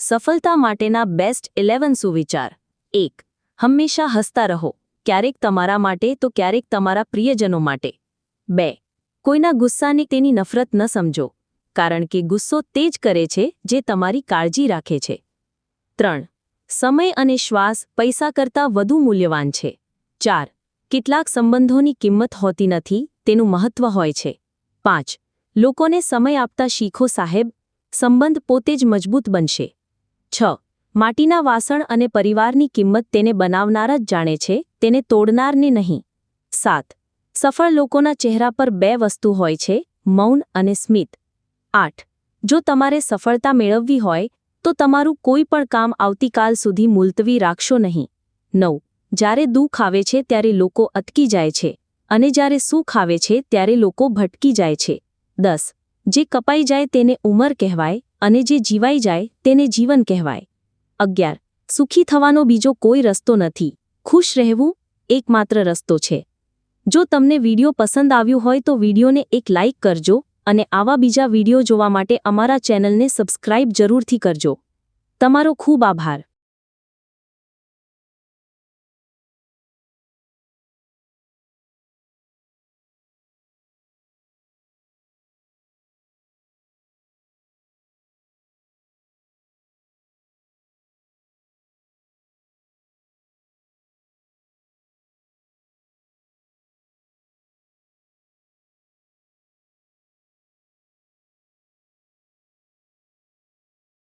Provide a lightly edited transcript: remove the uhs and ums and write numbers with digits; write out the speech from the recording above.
સફળતા માટેના બેસ્ટ 11 સુવિચાર 1. હંમેશા હસતા રહો, ક્યારેક તમારા માટે તો ક્યારેક તમારા પ્રિયજનો માટે. 2. કોઈના ગુસ્સાને તેની નફરત ન સમજો, કારણ કે ગુસ્સો તે જ કરે છે જે તમારી કાળજી રાખે છે. 3. સમય અને શ્વાસ પૈસા કરતાં વધુ મૂલ્યવાન છે. 4. કેટલાક સંબંધોની કિંમત હોતી નથી, તેનું મહત્વ હોય છે. 5. લોકોને સમય આપતા શીખો સાહેબ, સંબંધ પોતે જ મજબૂત બનશે. 6. માટીના વાસણ અને પરિવારની કિંમત તેને બનાવનાર જ જાણે છે, તેને તોડનારને નહીં. 7. સફળ લોકોના ચહેરા પર 2 વસ્તુ હોય છે, મૌન અને સ્મિત. 8. જો તમારે સફળતા મેળવવી હોય તો તમારું કોઈ પણ કામ આવતીકાલ સુધી મુલતવી રાખશો નહીં. 9. જ્યારે દુઃખ આવે છે ત્યારે લોકો અટકી જાય છે, અને જ્યારે સુખ આવે છે ત્યારે લોકો ભટકી જાય છે. 10. જે કપાઈ જાય તેને ઉંમર કહેવાય, અને જે જીવાઈ જાય તેને જીવન કહેવાય. 11. સુખી થવાનો બીજો કોઈ રસ્તો નથી, ખુશ રહેવું એકમાત્ર રસ્તો છે. જો તમને વિડિયો પસંદ આવ્યો હોય તો વિડિયોને એક લાઇક કરજો, અને આવા બીજા વિડિયો જોવા માટે અમારા ચેનલને સબસ્ક્રાઇબ જરૂરથી કરજો. તમારો ખૂબ આભાર.